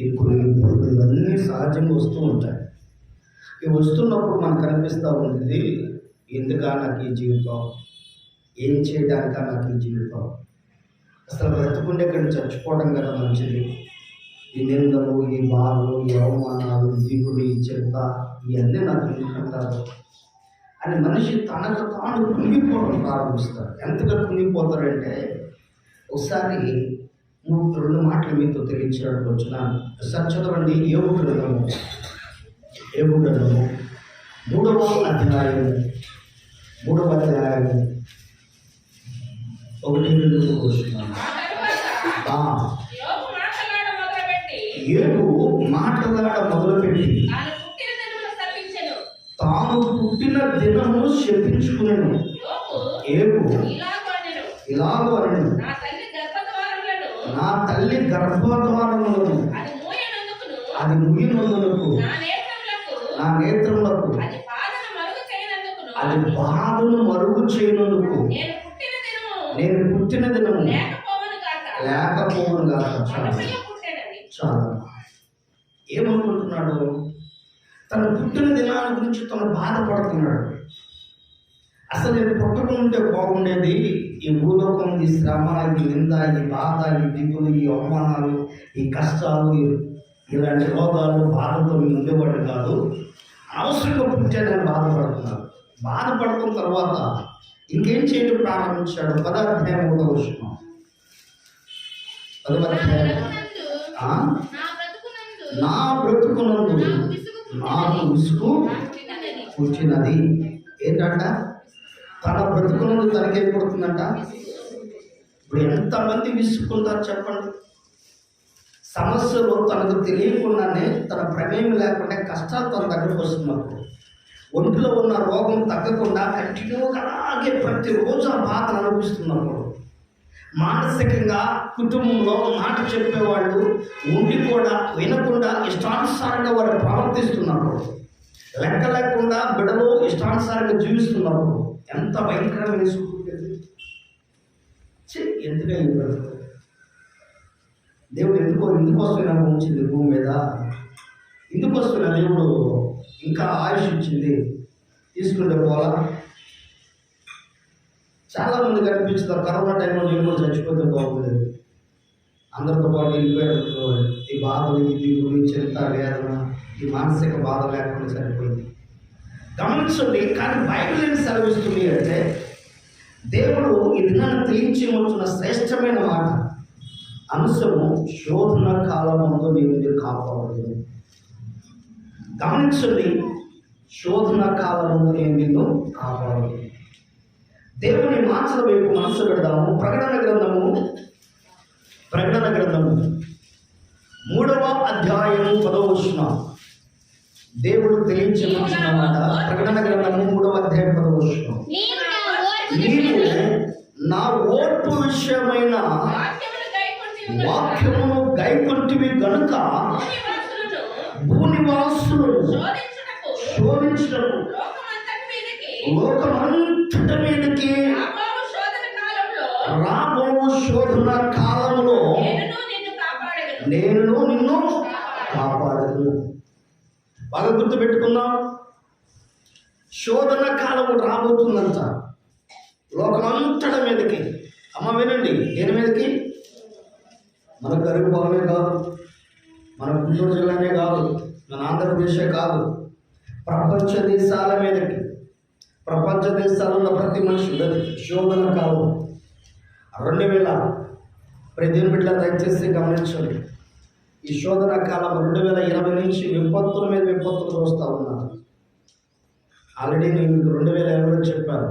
ఇప్పుడు ఇవన్నీ సహజంగా వస్తూ ఉంటాయి. ఇవి వస్తున్నప్పుడు మనకు అనిపిస్తూ ఉంటుంది, ఎందుకా నాకు ఈ జీవితం, ఏం చేయడానికా నాకు ఈ జీవితం, అసలు బ్రతుకుండే ఇక్కడ చచ్చిపోవడం కదా మంచిది, ఈ నిందలు, ఈ బాధలు, ఈ అవమానాలు, దిగులు, ఈ చింత, ఇవన్నీ నాకు ఎందుకంటారు అని మనిషి తనకు తాను కుంగిపోవడం ప్రారంభిస్తాడు. ఎంతగా కుంగిపోతాడంటే, ఒకసారి 2 మాటలు మీతో తెలియచేయడానికి వచ్చినాను. ఒకసారి చదవండి. యోబు గ్రంథము 3వ అధ్యాయము 1-2 వచ్చినాను. యోబు మాట్లాడ మొదలుపెట్టి తాను పుట్టిన దినము శపించుకునేను. యోబు ఇలాగో అనెను, నా తల్లి గర్భద్వారములను అది ముయ్యనందులకు, నా నేత్రములకు అది బాధను మరుగు చేయనందుకు నేను పుట్టిన దినము లేకపోవను కాక. చాలా ఏమనుకుంటున్నాడు? తన పుట్టిన దినాన్ని గురించి తను బాధపడుతున్నాడు. అసలు నేను పుట్టకుంటే బాగుండేది, ఈ భూలోకం, ఈ శ్రమ, ఈ నింద, ఈ బాధ, ఈ దిగులు, ఈ అవమానాలు, ఈ కష్టాలు, ఇలాంటి రోగాలు, బాధతో ఉండేవాడు కాదు, అవసరంగా పుట్టాడని బాధపడుతున్నాడు. బాధపడుతున్న తర్వాత ఇంకేం చేయడం ప్రారంభించాడు. 10వ అధ్యాయం 3వ వచనం. 10వ అధ్యాయం, నా బ్రతుకునందు నాకు విసుగు పుట్టినది. ఏంటంట? తన బ్రతుకునందు తనకేం పుడుతుందంట? ఇప్పుడు ఎంతమంది విసుక్కుంటారు చెప్పండి? సమస్యలు తనకు తెలియకుండానే, తన ప్రమేయం లేకుండా కష్టాలు తన దగ్గరకు వస్తున్నప్పుడు, ఒంట్లో ఉన్న రోగం తగ్గకుండా కంటిన్యూగా అలాగే ప్రతిరోజు ఆ బాధను అనుభవిస్తున్నప్పుడు, మానసికంగా కుటుంబంలో మాట చెప్పేవాళ్ళు ఉండి కూడా వినకుండా ఇష్టానుసారంగా వారు ప్రవర్తిస్తున్నప్పుడు, లెక్క లేకుండా బిడలో ఇష్టానుసారంగా జీవిస్తున్నప్పుడు ఎంత భయంకరంగా వేసుకుంటుంది. ఎందుకంటే దేవుడు ఎందుకోసమైనా ఉంచింది భూమి మీద, ఎందుకోసమైనా దేవుడు ఇంకా ఆయుష్ ఇచ్చింది, తీసుకుంటే పోలా. చాలామంది కనిపించుతారు, కరోనా టైంలో నేను కూడా చచ్చిపోతే బాగుండేది, అందరితో పాటు వెళ్ళిపోయారు, ఈ బాధలు, ఈ దిగులు, ఈ చింత, వేదన, ఈ మానసిక బాధ లేకుండా సరిపోయింది. గమనించండి. కానీ బైబిల్ ఏం సెలవిస్తుంది అంటే, దేవుడు ఈ దినాన్ని తెలియచేయవచ్చున్న శ్రేష్టమైన మాట అంశము, శోధన కాలమందు నేను కాపాడలేదు. గమనించండి, శోధన కాలమందు నేను నిన్ను కాపాడలేదు. దేవుని మాటల వైపు మనసు పెడదాము. ప్రకటన గ్రంథము 3వ అధ్యాయము 10వ వచనం. దేవుడు తెలియచేయవచ్చున్నమాట. ప్రకటన గ్రంథము 3వ అధ్యాయం 10వ వచనం. నీవు నా ఓర్పు విషయమైన వాక్యమును గైకొంటివి గనుక భూనివాసులను శోధించుటకు లోకమంతటి మీదకి రాబో శోధన కాలంలో నేను నిన్ను కాపాడను. బాగా గుర్తుపెట్టుకుందాం. శోధన కాలము రాబోతుందంట లోకమంతటి మీదకి. అమ్మ వినండి, దేని మీదకి? మన గరీబ్ పొలమే కాదు, మన గుంటూరు జిల్లానే కాదు, మన ఆంధ్రప్రదేశే కాదు, ప్రపంచ దేశాల మీదకి. ప్రపంచ దేశాలలో ప్రతి మనిషి శోధన కాలం 2000. ప్రతి బిడ్డ దయచేసి గమనించండి. ఈ శోధన కాలం 2020 నుంచి విపత్తుల మీద విపత్తులు చూస్తూ ఉన్నారు. ఆల్రెడీ నేను మీకు 2020 చెప్పాను.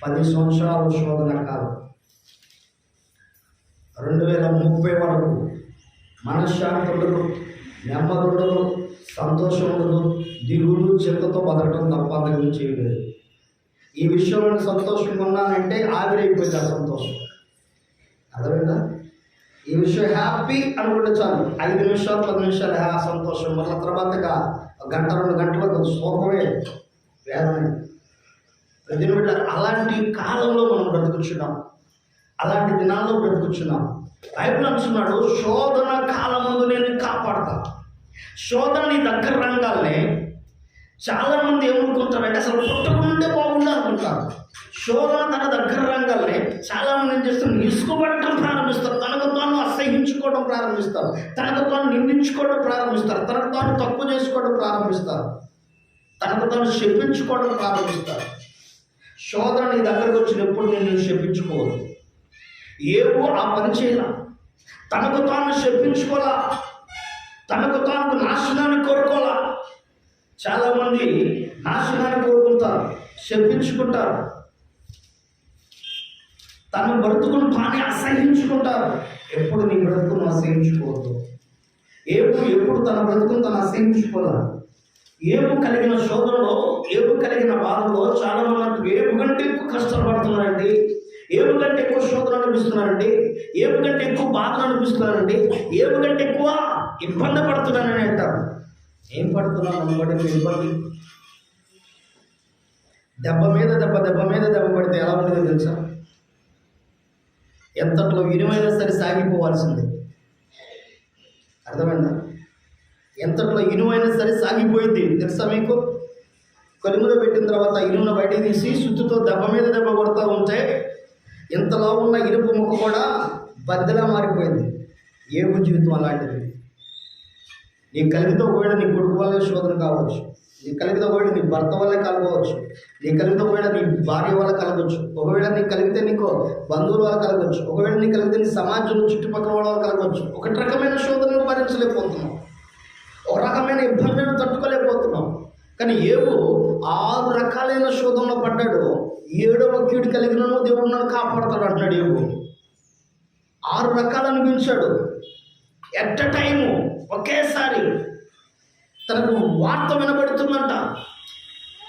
10 సంవత్సరాల శోధన కాలం. 2030 వరకు మనశ్శాంతి ఉండదు, నెమ్మది ఉండదు, సంతోషం ఉండదు, దిగులు, చింతతో బతకడం తప్ప అంతకు చేయలేదు. ఈ విషయంలో సంతోషంగా ఉన్నానంటే ఆవిరైపోయింది ఆ సంతోషం. అర్థమైందా? ఈ విషయం హ్యాపీ అనుకుంటే చాలు, 5 నిమిషాలు 10 నిమిషాలు సంతోషం, మళ్ళీ తర్వాతగా 1 గంట 2 గంటలకు శోకమే, వేదమే. ప్రతి బిడ్డ అలాంటి కాలంలో మనం బ్రతుకుచున్నాం, అలాంటి దినాల్లో బ్రతుకుచున్నాం. బైబిల్ అంటున్నాడు, శోధన కాలమందు నేను కాపాడతా. శోధన నీ దగ్గర రంగాల్నే చాలామంది ఏమనుకుంటారంటే అసలు పుట్టకుండే బాగుండాలనుకుంటారు. శోధన తన దగ్గర రంగాల్నే చాలామంది ఏం చేస్తారు, ఇసుకుపడటం ప్రారంభిస్తారు, తనకు తాను అసహించుకోవడం ప్రారంభిస్తారు, తనకు తాను నిందించుకోవడం ప్రారంభిస్తారు, తనకు తాను తక్కువ చేసుకోవడం ప్రారంభిస్తారు, తనకు తాను శపించుకోవడం ప్రారంభిస్తారు. శోధన నీ దగ్గరకు వచ్చినప్పుడు నేను శపించుకోవద్దు. ఏవో ఆ పని చేయాల, తనకు తాను శపించుకోవాలా, తనకు తాను నాశనాన్ని కోరుకోవాలా. చాలామంది నాశనాన్ని కోరుకుంటారు, శపించుకుంటారు, తన బ్రతుకును తానే అసహించుకుంటారు. ఎప్పుడు నీ బ్రతుకును అసహించుకోవద్దు. ఎప్పుడు తన బ్రతుకును తను అసహించుకోవాలి. ఏపు కలిగిన శోధనలో, ఏపు కలిగిన బాధలో చాలా మంది ఏపు కంటే ఎక్కువ కష్టాలు పడుతున్నారండి, ఏపు కంటే ఎక్కువ శోధన అనిపిస్తున్నారండి, ఏపు కంటే ఎక్కువ బాధలు అనిపిస్తున్నారండి, ఏపు కంటే ఎక్కువ ఇబ్బంది పడుతున్నానని అంటారు. ఏం పడుతున్నాను అనబడి ఇబ్బంది? దెబ్బ మీద దెబ్బ, దెబ్బ మీద దెబ్బ పడితే ఎలా ఉంటుందో తెలుసా? ఎంతట్లో ఇనుమైనా సరే సాగిపోవాల్సిందే. అర్థమైందా? ఎంతట్లో ఇనుమైనా సరే సాగిపోయింది తెలుసా మీకు? కొలిములో పెట్టిన తర్వాత ఇనుమును బయటికి తీసి సుత్తుతో దెబ్బ మీద దెబ్బ కొడతా ఉంటే ఎంతలో ఉన్న ఇనుపు ముక్క కూడా బద్దలా మారిపోయింది. ఏబు జీవితం అలాంటిది. నీ కలిగితో పోయిన నీ కొడుకు వల్లే శోధన కావచ్చు, నీ కలిగితో పోయిన నీ భర్త వల్లే కలగవచ్చు, నీ కలిగితో పోయిన నీ భార్య వల్ల కలగవచ్చు, ఒకవేళ నీకు కలిగితే నీకు బంధువుల వల్ల కలగవచ్చు, ఒకవేళ నీకు కలిగితే నీ సమాజంలో చుట్టుపక్కల వాళ్ళ వల్ల కలగవచ్చు. ఒక రకమైన శోధనను భరించలేకపోతున్నావు, ఒక రకమైన ఇబ్బందులను తట్టుకోలేకపోతున్నాం. కానీ ఏవో 6 రకాలైన శోధనలో పడ్డాడు. 7వ కీడు కలిగినను దేవుడు నన్ను కాపాడుతాడు అంటున్నాడు. ఏవో 6 రకాలు అనిపించాడు. ఎట్ ఎ టైము ఒకేసారి తనకు వార్త వినబడుతుందంట.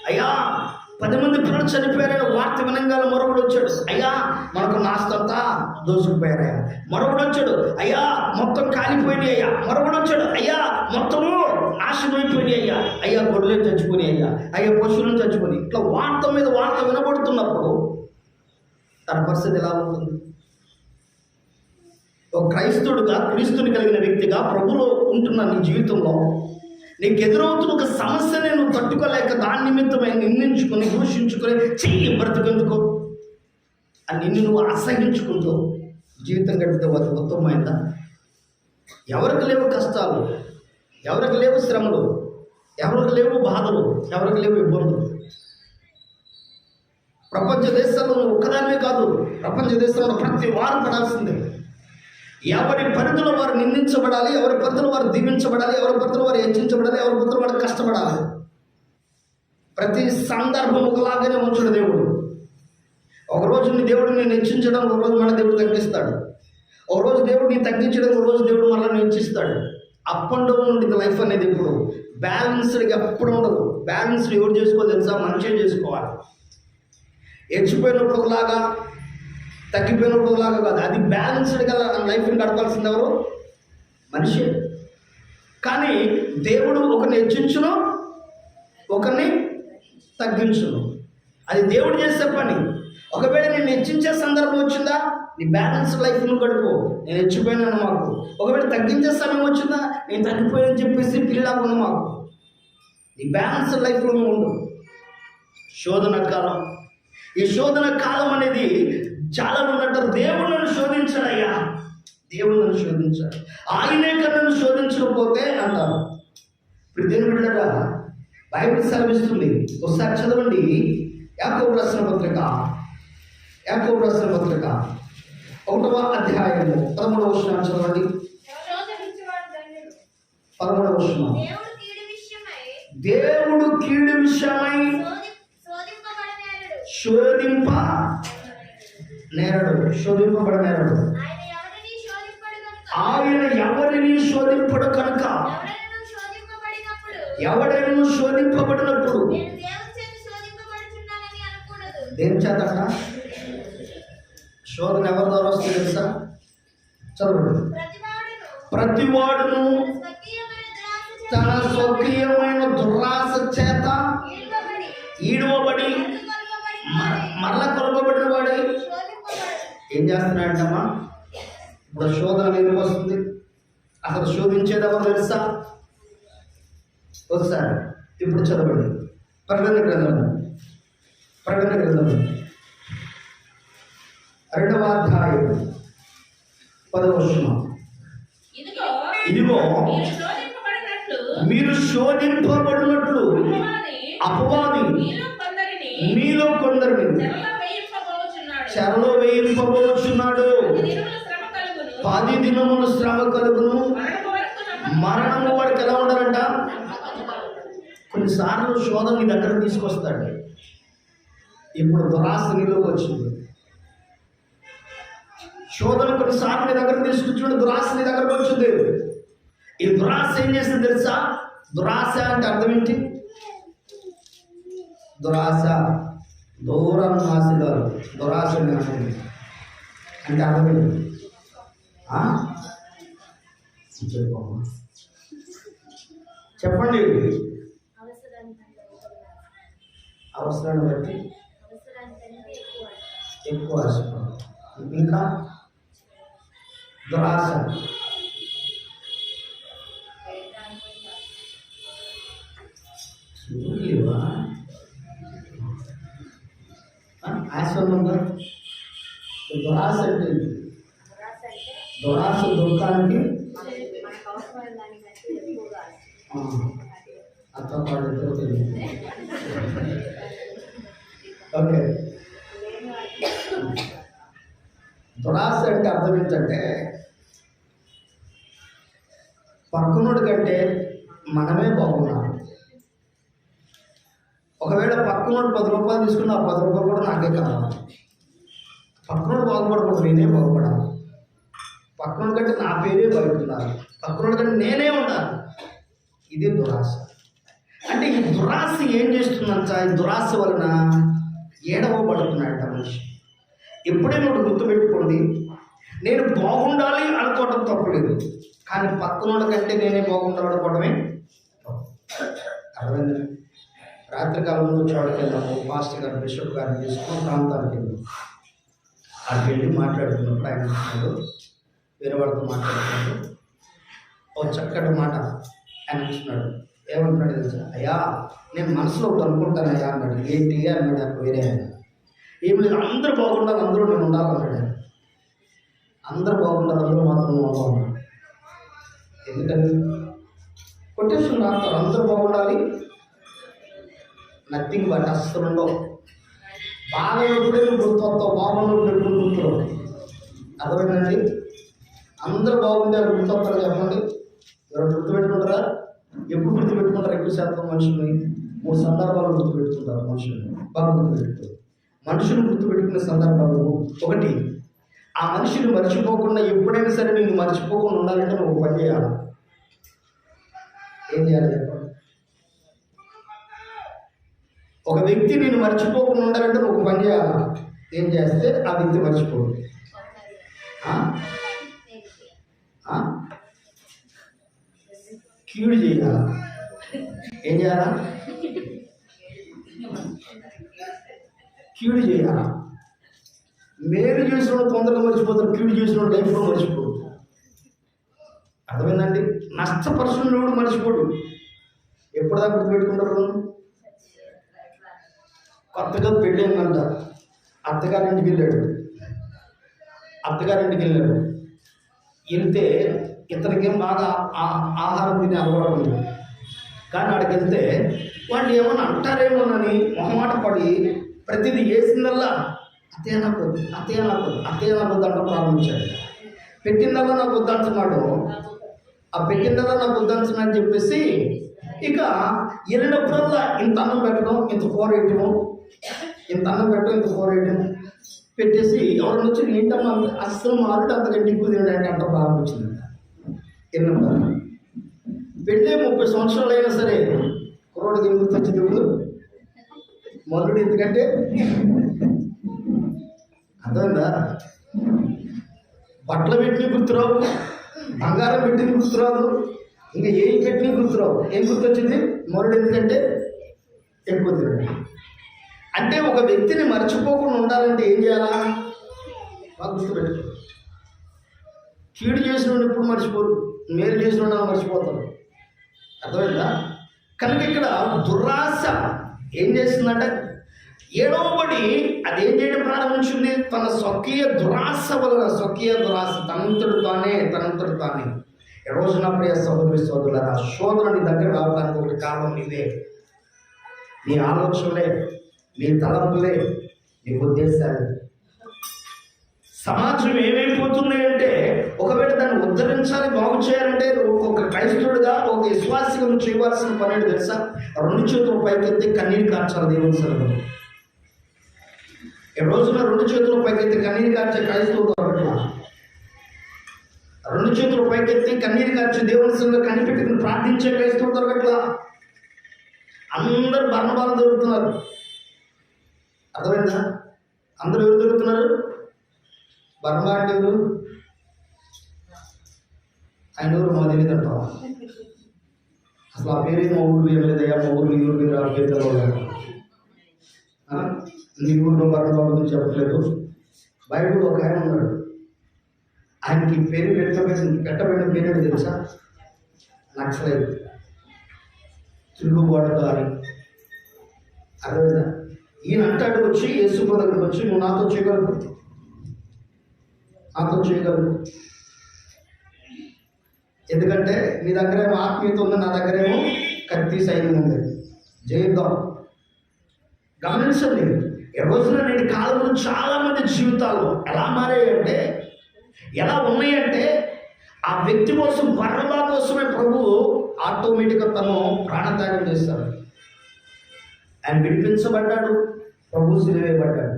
అయ్యా 10 మంది పిల్లలు చనిపోయారని వార్త వినంగానే మరొకడు వచ్చాడు. అయ్యా మనకు నాస్తంతా దోసుకుపోయారయ్యా. మరొకడు వచ్చాడు, అయ్యా మొత్తం కాలిపోయినాయి అయ్యా. మరొకడు వచ్చాడు, అయ్యా మొత్తము నాశనమైపోయినాయి అయ్యా. అయ్యా గొడ్లు చచ్చిపోయి అయ్యా, అయ్యా పశువులను చచ్చిపోయి. ఇట్లా వార్త మీద వార్త వినబడుతున్నప్పుడు తన పరిస్థితి ఎలా ఉంటుంది? ఒక క్రైస్తవుడుగా, క్రీస్తుని కలిగిన వ్యక్తిగా ప్రభులో ఉంటున్న నీ జీవితంలో నీకు ఎదురవుతున్న ఒక సమస్యని నువ్వు తట్టుకోలేక దాని నిమిత్తమై నిందించుకొని, దూషించుకొని చెయ్యి బ్రతుకెందుకు అని నిన్ను నువ్వు అసహించుకుంటూ జీవితం గడిపితే అది ఉత్తమమైందా? ఎవరికి లేవు కష్టాలు, ఎవరికి లేవు శ్రమలు, ఎవరికి లేవు బాధలు, ఎవరికి లేవు ఇబ్బందులు. ప్రపంచ దేశాల్లో నువ్వు ఒక్కదానివే కాదు, ప్రపంచ దేశంలో ప్రతి వారు పడాల్సిందే. ఎవరి పరిధిలో వారు నిందించబడాలి, ఎవరి పరిధిలో వారు దీవించబడాలి, ఎవరి పరిధిలో వారు హెచ్చించబడాలి, ఎవరి పరిధిలో వారు కష్టపడాలి. ప్రతి సందర్భం ఒకలాగానే ఉంచుడు దేవుడు. ఒకరోజు నీ దేవుడు నేను హెచ్చించడం, ఒకరోజు మన దేవుడు తగ్గిస్తాడు. ఒకరోజు దేవుడు నీ తగ్గించడం, ఒకరోజు దేవుడు మనల్ని హెచ్చిస్తాడు. అప్ అండ్ డౌన్ ఉంటుంది లైఫ్ అనేది. ఇప్పుడు బ్యాలెన్స్డ్గా ఎప్పుడు ఉండదు. బ్యాలెన్స్డ్ ఎవరు చేసుకోవాలి తెలుసా? మనిషే చేసుకోవాలి. హెచ్చిపోయినప్పుడు ఒకలాగా, తగ్గిపోయినప్పుడు ఒకలాగా కాదు. అది బ్యాలెన్స్డ్గా లైఫ్ని గడపాల్సింది ఎవరు? మనిషే. కానీ దేవుడు ఒకరిని హెచ్చించును, ఒకరిని తగ్గించును. అది దేవుడు చేసే పని. ఒకవేళ నేను హెచ్చించే సందర్భం వచ్చిందా, నీ బ్యాలెన్స్ లైఫ్ నువ్వు గడుపు. నేను హెచ్చిపోయినాను మాకు. ఒకవేళ తగ్గించే సమయం వచ్చిందా, నేను తగ్గిపోయానని చెప్పేసి పిల్లలాగా మాకు. నీ బ్యాలెన్స్ లైఫ్లో నువ్వు ఉండు. శోధన కాలం, ఈ శోధన కాలం అనేది చాలా మంది అంటారు, దేవుడు నన్ను శోధించాడయ్యా, దేవుడు నన్ను శోధించాడు, ఆయనే నన్ను శోధించకపోతే అంటారు. ఇప్పుడు దేవుడు బిడ్డగా బైబిల్ సెలవిస్తుంది. ఒకసారి చదవండి. యాకోబు రాసిన పత్రిక 1వ అధ్యాయము 13వ వచనం చదవండి. 13వ వచనం. దేవుడు కీడు విషయమై శోధింపబడనేరడు. ఆయన ఎవరిని శోధింపడు కనుక, ఎవడైనా శోధింపబడినప్పుడు దేని చేత శోధన ఎవరి ద్వారా వస్తుంది తెలుసా? చదవండి. ప్రతివాడును తన స్వకీయమైన దురాశ చేత ఈడవబడి మరలా కొలవబడిన వాడే ఏం చేస్తున్నాడంటమ్మా? ఇప్పుడు శోధన ఎందుకు వస్తుంది? అసలు శోధించేది ఎవరు తెలుసా? ఒకసారి ఇప్పుడు చదవండి ప్రకటన గ్రంథం 2వ అధ్యాయం 10వ వచనం. ఇదిగో మీరు శోధింపబడినట్లు అపవాది మీలో కొందరిని చెరలో వేయింపబోచున్నాడు. 10 దినములు శ్రమ కలుగును, మరణము వాడికి ఎలా ఉండాలంట? కొన్నిసార్లు శోధన నీ దగ్గర తీసుకొస్తాడు. ఇప్పుడు దురాశ నీలోకి వచ్చింది. శోధన కొన్నిసార్లు నీ దగ్గర తీసుకొచ్చి దురాశ నీ దగ్గరకు వచ్చింది. ఈ దురాశ ఏం చేస్తుంది తెలుసా? దురాశ అంటే అర్థం ఏంటి? దురాశ దూరం ఆశగారు దురాశ అంటే అర్థం ఏంటి? చెప్పండి. అవసరాన్ని బట్టి ఎక్కువ ఆశ, ఇంకా దురాశ, ఆశ ఉందా? దురాశ అంటే దురాశ దుఃఖానికి అర్థపాటు. ఓకే, దురాశ అంటే అర్థం ఏంటంటే పక్కనోడి కంటే మనమే బాగున్నాం. ఒకవేళ పక్కనోడు 10 రూపాయలు తీసుకున్న ఆ 10 రూపాయలు కూడా నాకే కావాలి. పక్కనోడు బాగుపడకూడదు, నేనే బాగుపడాలి. పక్కనోడి కంటే నా పేరే బయట ఉండాలి, పక్కనోడి కంటే నేనే ఉండాలి. ఇది దురాశ. అంటే ఈ దురాశ ఏం చేస్తుందంట? ఈ దురాశ వలన ఏడవబడుతున్నాడట మనిషి. ఎప్పుడైనా ఒకటి గుర్తుపెట్టుకోండి, నేను బాగుండాలి అనుకోవడం తప్పలేదు, కానీ పక్కనోడి కంటే నేనే బాగుండాలి అనుకోవడమే అర్థమైంది. రాత్రికాలంలో చోటుకి వెళ్ళాము, పాస్టర్ గారు బిషప్ గారిని తీసుకుని ప్రాంతానికి వెళ్ళాము. అక్కడికి వెళ్ళి మాట్లాడుతున్నప్పుడు ఆయన వేరే వాడితో మాట్లాడుతున్నాడు. ఓ చక్కటి మాట ఆయన ఇస్తున్నాడు. ఏమంటున్నాడు తెలుసా? అయ్యా నేను మనసులో ఒకటి అనుకుంటానయ్యా అన్నాడు. ఏంటి అన్నాడు. అక్కడ వేరే ఆయన ఏం లేదు, అందరూ బాగుండాలి, అందరూ నేను ఉండాలన్నాడు. అందరూ బాగుండాలి, అందరూ మాత్రం ఉండాలన్నాడు. ఎందుకని కొటేషన్ రాస్తారు, అందరూ బాగుండాలి, నథింగ్ బట్ అస్సలు ఉండవు. బాగా ఎప్పుడే గుర్తొస్తావు, బాగున్నప్పుడు ఎప్పుడు గుర్తురావు. అర్థమైందండి? అందరూ బాగుంటారు గుర్తొస్తారు. చెప్పండి, ఎవరు గుర్తుపెట్టుకుంటారా? ఎప్పుడు గుర్తుపెట్టుకుంటారు? ఎక్కువ శాతం మనుషుల్ని 3 సందర్భాలు గుర్తుపెట్టుకుంటారు. మనుషుల్ని బాగా గుర్తుపెట్టుకుంటారు. మనుషులు గుర్తుపెట్టుకునే సందర్భాలు 1, ఆ మనిషిని మర్చిపోకుండా ఎప్పుడైనా సరే నేను మర్చిపోకుండా ఉండాలంటే నువ్వు పని చేయాలి. ఏం చేయాలి చెప్పండి? ఒక వ్యక్తి నేను మర్చిపోకుండా ఉండాలంటే నువ్వు పని చేయాలి. ఏం చేస్తే ఆ వ్యక్తి మర్చిపోడు? కీడు చేయాలా? ఏం చేయాలా? కీడు చేయాలా? మేలు చేసిన వాళ్ళు తొందరగా మర్చిపోతారు, కీడు చేసిన వాళ్ళు లైఫ్లో మర్చిపోడు. అర్థమైందండి? నష్టపరుచుకున్న వాడు మర్చిపోడు. ఎప్పుడుదా గుర్తుపెట్టుకుంటారు? కొత్తగా పెళ్ళైందంట, అత్తగారింటికి వెళ్ళాడు. వెళ్తే ఇతనికేం బాగా ఆహారం తినే అలవాటు ఉంది. కానీ అక్కడికి వెళ్తే వాళ్ళు ఏమన్నా అంటారేమోనని మొహమాట పడి ప్రతిదీ వేసిందల్లా అత్తయ్య నాకు అంట ప్రారంభించాడు. పెట్టిందల్లా నాకు వద్దంటున్నాడు. ఆ పెట్టిందల్లా నాకు వద్దంటున్నాడని చెప్పేసి ఇక వెళ్ళినప్పుడల్లా ఇంత అన్నం పెట్టడం, ఇంత కూర వేయటం, ఇంత అన్నం పెట్టడం, ఇంత కూర వేయటం పెట్టేసి ఎవరిని వచ్చి ఏంటమ్మా అస్సలు మారుడు అంతకంటే ఎక్కువ తినడానికి అంట ప్రారంభించిందంట. వెళ్ళినప్పుడు పెళ్ళే 30 సంవత్సరాలు అయినా సరే కుర్రోడికి ఎందుకు వచ్చింది ఇప్పుడు మొదలుడు? ఎందుకంటే అర్థమైందా? బట్టలు పెట్టిన గుర్తురావు, బంగారం పెట్టిన గుర్తురాదు, ఇంకా ఏం పెట్టిన గుర్తురావు. ఏం గుర్తొచ్చింది? మొదలుడు ఎందుకంటే ఎక్కువ తినడం. అంటే ఒక వ్యక్తిని మర్చిపోకుండా ఉండాలంటే ఏం చేయాలా? బాగా గుర్తుపెట్టుకో. కీడు చేసిన ఎప్పుడు మర్చిపోరు. మేలు చేసిన మర్చిపోతారు. అర్థమైందా? కనుక ఇక్కడ దురాశ ఏం చేస్తుందంటే 7వ బడి అదేం చేయడం ప్రారంభించింది? తన స్వకీయ దురాశ వలన, స్వకీయ దురాశ తనంతడు తానే. ఈ రోజున ప్రియ సహోదరి సోదరులారా, శోధన నీ దగ్గర రావడానికి ఒకటి కారణం నీదే. నీ ఆలోచనలే, నీ తలంపులే, నీ ఉద్దేశాలు. సమాజం ఏమైపోతుంది అంటే, ఒకవేళ దాన్ని ఉద్ధరించాలి, బాగు చేయాలంటే ఒక క్రైస్తవుడిగా, ఒక విశ్వాసిగా నువ్వు చేయవలసిన పని ఏంటి తెలుసా? 2 చేతులు పైకెత్తి కన్నీరు కార్చాలి దేవుని సన్నిధిలో. ఈ రోజున 2 చేతులు పైకెత్తి కన్నీరు కార్చే క్రైస్తవుడు దొరకట్లా. 2 చేతులు పైకెత్తి కన్నీరు కార్చి దేవుని సన్నిధిలో కనిపెట్టుకుని ప్రార్థించే క్రైస్తవుడు దొరకట్లా. అందరు బర్ణబాలు దొరుకుతున్నారు. అర్థమైందా? అందరూ ఎవరు దొరుకుతున్నారు? బర్ణబా అంటే ఎవరు? ఆయన ఎవరు మా తెలియదు అంటావా? అసలు ఆ పేరు మా ఊరు పేరు లేదయ్యా, మా ఊరు ఈ ఊరు పేరు ఆ పేరు తెలవలేదు. నీ ఊరిలో బర్ణబా గురించి చెప్పట్లేదు. బైబిల్ ఒక ఆయన ఉన్నాడు, ఆయనకి పేరు పెట్టబడిన పేరు తెలుసా? నక్సలైట్, తిరుగుబాటుదారి. అర్థమైందా? ఈయన అంటాడు వచ్చి యేసుప్రభు దగ్గరికి వచ్చి, నువ్వు నాతో చేయగలరు, ఎందుకంటే నీ దగ్గరేమో ఆత్మీయత ఉంది, నా దగ్గరేమో కత్తి సైన్యం ఉంది, జయిద్దాం. గమనించండి, ఈ రోజున నేటి కాలంలో చాలామంది జీవితాలు ఎలా మారాయంటే, ఎలా ఉన్నాయంటే, ఆ వ్యక్తి కోసం, బర్నబా కోసమే ప్రభు ఆటోమేటిక్గా తను ప్రాణత్యాగం చేస్తాడు. ఆయన విడిపించబడ్డాడు, ప్రభు సిలువేయబడ్డాడు.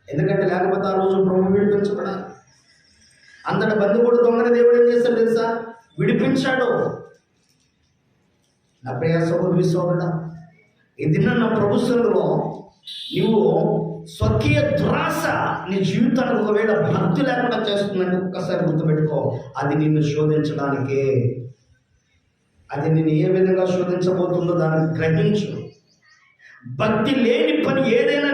ఎందుకంటే లేకపోతే ఆ రోజు ప్రభు విడిపించబడాలి. అంతటి బంధువుడు దొంగని దేవుడు ఏం చేస్తాడు తెలుసా? విడిపించాడు. నా ప్రియ సహోదరి సోదరుడా, ఈ దిన నా ప్రభు సన్నిధిలో నువ్వు స్వకీయ దురాశ నీ జీవితానికి ఒకవేళ భక్తి లేకుండా చేస్తుందని ఒక్కసారి గుర్తుపెట్టుకో. అది నిన్ను శోధించడానికే. అది నిన్ను ఏ విధంగా శోధించబోతుందో దాన్ని గ్రహించు. భక్తి లేని పని ఏదైనా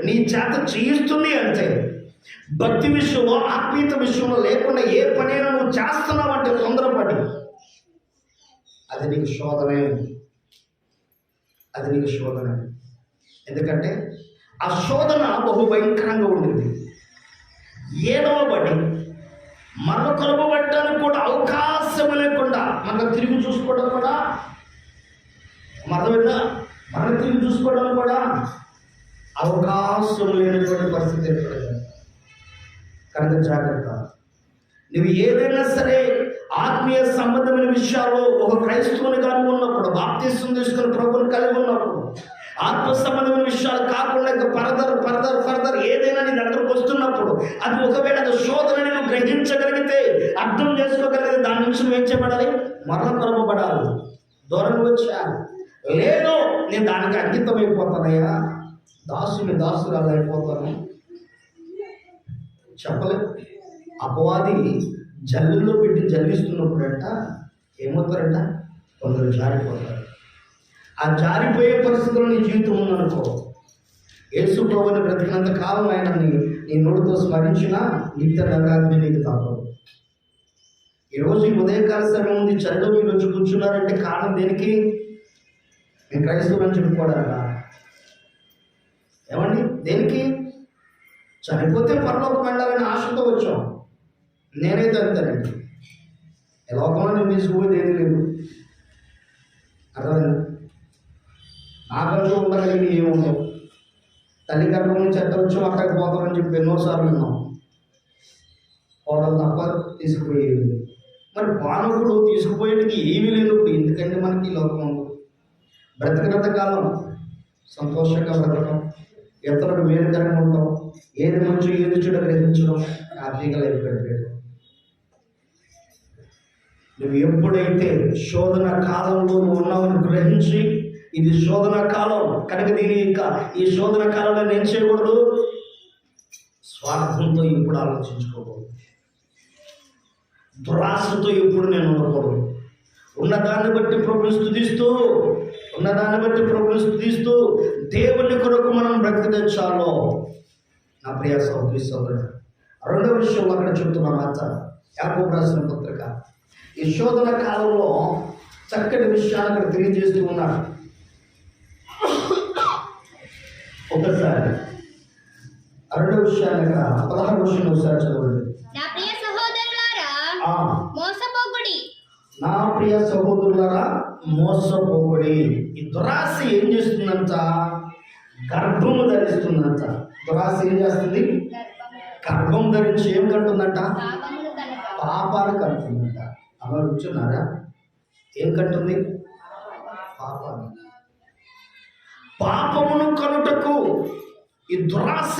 నీ చేత చేయిస్తుంది అంటే, భక్తి విషయంలో, ఆత్మీయత విషయంలో లేకుండా ఏ పనైనా నువ్వు చేస్తున్నావంటే తొందరపడి, అది నీకు శోధనే. ఎందుకంటే ఆ శోధన బహు భయంకరంగా ఉండింది. 7వ బడి మన కొలబడటానికి కూడా అవకాశం లేకుండా, మనం తిరిగి చూసుకోవడం కూడా, మనం తిరిగి చూసుకోవడం కూడా అవకాశం లేనటువంటి పరిస్థితి ఏర్పడింది. కనుక జాగ్రత్త. నువ్వు ఏదైనా సరే ఆత్మీయ సంబంధమైన విషయాల్లో ఒక క్రైస్తవునిగా ఉన్నప్పుడు, బాప్తిస్మం తీసుకుని ప్రభువుని కలిగి ఉన్నప్పుడు, ఆత్మ సంబంధమైన విషయాలు కాకుండా ఇంకా ఫర్దర్ ఏదైనా నీ దగ్గరకు వస్తున్నప్పుడు, అది ఒకవేళ అది శోధనని నువ్వు గ్రహించగలిగితే, అర్థం చేసుకోగలిగితే, దాని నుంచి నువ్వు ఏం చేయబడాలి? మరణ కొలబడాలి, దూరంగా వచ్చేయాలి. లేదో నేను దానికి అంకితం అయిపోతానయ్యా, దాసురాలు అయిపోతాను చెప్పలేదు. అపవాది జల్లుల్లో పెట్టి జల్లిస్తున్నప్పుడంట ఏమవుతారంట? కొందరు జారిపోతారు. ఆ జారిపోయే పరిస్థితుల్లో నీ జీవితం ఉందనుకో, యేసు ప్రభువుని బ్రతికినంత కాలం ఆయన నీ నోటితో స్మరించినా నిత్య నరకాగ్ని నీకు తప్పదు. ఈరోజు ఈ ఉదయకాల సమయం ఉంది, చలిలో మీరు వచ్చి కూర్చున్నారంటే కారణం దేనికి? నేను క్రైస్తవులని చెప్పుకోవడానికా? ఏమండి, దేనికి? చనిపోతే పరలోకం వెళ్ళాలని ఆశతో వచ్చాం. నేనైతే అంతేనండి, ఈ లోకంలో నేను తీసుకుపోయేది ఏది లేదు. అర్థమైంది? నాకంటూ ఉండగలిగి ఏముండవు. తల్లి గర్భం నుంచి ఎంత వచ్చాం అక్కడికి పోతామని చెప్పి ఎన్నోసార్లు విన్నాం. పోవడం తప్ప తీసుకుపోయేది. మరి మానవుడు తీసుకుపోయేటికి ఏమీ లేనప్పుడు ఎందుకంటే మనకి లోకం బ్రతికినంత కాలం సంతోషంగా బ్రతకడం, ఇతరులకు మేలుకరంగా ఉండడం, ఏది మంచి ఏది చెడు గ్రహించడం, హ్యాపీగా లైఫ్ గడిపేయడం. నువ్వు ఎప్పుడైతే శోధన కాలంలో నువ్వు ఉన్నావని గ్రహించి, ఇది శోధన కాలం కనుక ఈ శోధన కాలంలో నేను చేయకూడదు, స్వార్థంతో ఎప్పుడు ఆలోచించుకోకూడదు, దురాశతో ఎప్పుడు నేను ఉండకూడదు. ఉన్నదాన్ని బట్టి ప్రభువుని స్తుతిస్తూ దేవుని కొరకు మనం బ్రతికి తెచ్చాలో. నా ప్రియ సహోదరి సోదరుడు, 2వ విషయం అక్కడ చెప్తున్నా మాట, యాకోబు రాసిన పత్రిక ఈ శోధన కాలంలో చక్కటి విషయాన్ని అక్కడ తెలియజేస్తూ ఉన్నాడు. ఒకసారి రెండో విషయాన్ని అక్కడ 16 విషయం ఒకసారి చదవండి. నా ప్రియ సహోదరులారా మోసపోకుడి. నా ప్రియ సహోదరులారా మోసపోకుడి. ఈ దురాశ ఏం చేస్తుందంట? గర్భము ధరిస్తుందంట. దురాశ ఏం చేస్తుంది? గర్భం ధరించి ఏం కంటుందంట? పాపాలు కంటుందంట. అలా కూర్చున్నారా? ఏం కంటుంది? పాపాలు. పాపమును కనుటకు ఈ దురాశ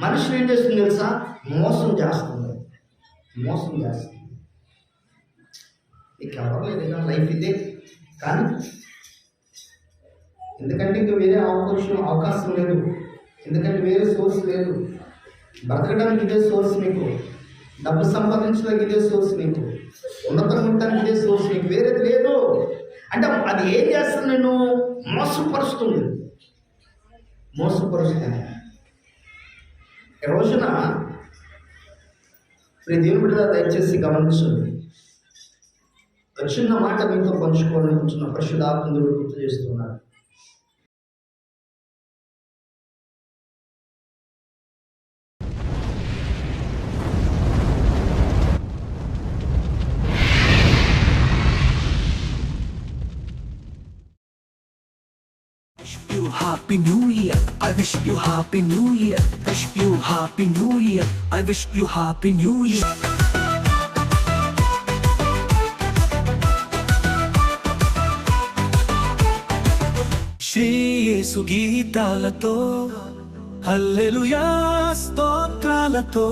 మనిషిని ఏం చేస్తుంది తెలుసా? మోసం చేస్తుంది. మోసం చేస్తుంది. నీకు ఎవరు లేదు, లైఫ్ ఇదే. కానీ ఎందుకంటే ఇంక వేరే అవకాశం లేదు, ఎందుకంటే వేరే సోర్స్ లేదు. బ్రతకడానికి ఇదే సోర్స్ మీకు, డబ్బు సంపాదించడానికి ఇదే సోర్స్ మీకు, ఉన్నతంగా ఉండడానికి ఇదే సోర్స్ మీకు, వేరేది లేదు. అంటే అది ఏం చేస్తుంది? నేను మోసపరుస్తుంది. ఈ రోజున దేవుని బిడ్డ దయచేసి గమనించండి. చిన్న మాట మీతో పంచుకోవాలనుకుంటున్న పరిశుద్ధాత్మ గుర్తు చేస్తున్నాడు. Happy New Year, I wish you Happy New Year, wish you Happy New Year, I wish you Happy New Year. Shri యేసు గీతాలతో హల్లెలూయా స్తోత్రాలతో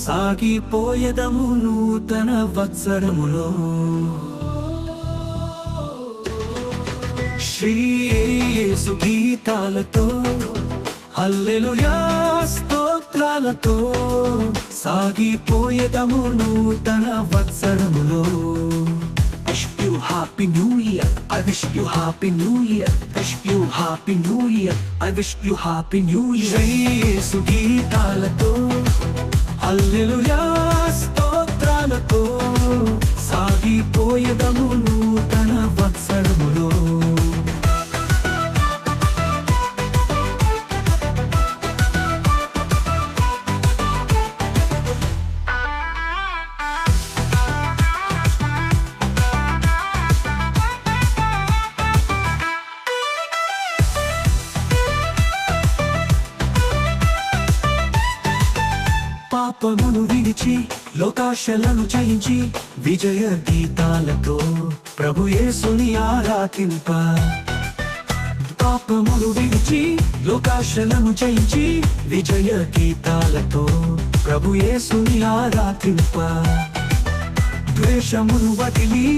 సాగిపోయేదము నూతన వత్సరములో. శ్రీ యేసు గీతాలతో హల్లెలూయా స్తోత్రాలతో సాగిపోయేదము నూతన వత్సరములో. Wish you Happy New Year, I wish you Happy New Year, wish you Happy New Year, I wish you Happy New Year. Shri యేసు గీతాలతో హల్లెలూయా స్తోత్రాలతో సాగిపోయేదము నూతన వత్సరములో. పాపమును విడిచి లోకాశలను జయించి విజయ గీతాలతో ప్రభు యేసుని ఆరాధింప. పాపమును విడిచి లోకాశలను జయించి విజయ గీతాలతో ప్రభు యేసుని ఆరాధింప. ద్వేషమును వదిలి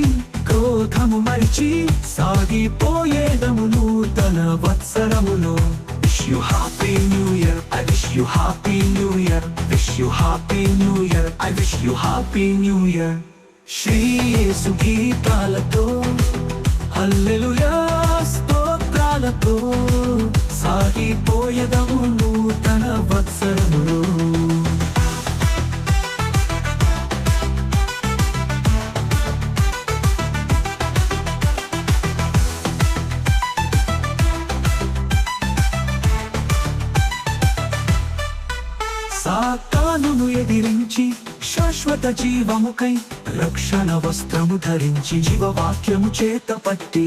క్రోధము మరిచి సాగిపోయేదము నూతన వత్సరములో. Wish you Happy New Year, I wish you Happy New Year, wish you Happy New Year, I wish you Happy New Year. Shri యేసు గీతాలతో హల్లెలూయా స్తోత్రాలతో సాగిపోయేదము నూతన వత్సరములో. సాతానును ఎదిరించి శాశ్వత జీవముకై రక్షణ వస్త్రము ధరించి జీవవాక్యము చేత పట్టి.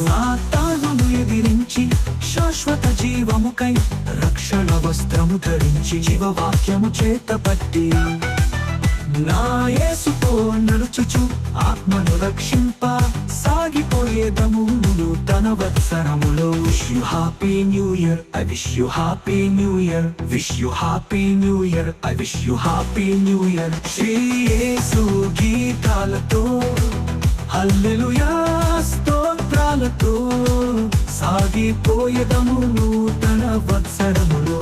సాతానును ఎదిరించి శాశ్వత జీవముకై రక్షణ వస్త్రము ధరించి జీవవాక్యము చేత పట్టి. నా యేసుతో నడుచుచు ఆత్మను రక్షింప సాగిపోయేదము నూతన వత్సరములో. Wish you Happy New Year, I wish you Happy New Year, wish you Happy New Year, I wish you Happy New Year. Shri యేసు గీతాలతో హల్లెలూయా స్తోత్రాలతో సాగిపోయేదము నూతన వత్సరములో.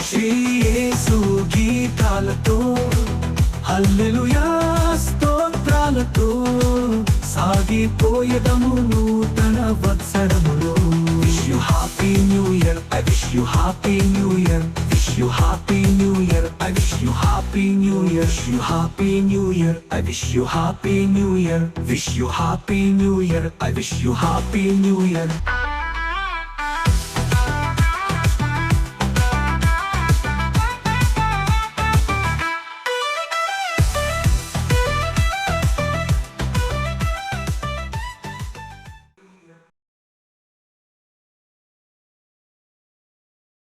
శ్రీ యేసు గీతాలతో హల్లెలూయా స్తోత్రాలతో సాగిపోయేదము నూతన వత్సరములో. Wish you Happy New Year, I wish you Happy New Year. wish you happy new year. I wish you happy new year. Wish you happy new year. I wish you happy new year. Wish you happy new year. I wish you happy new year.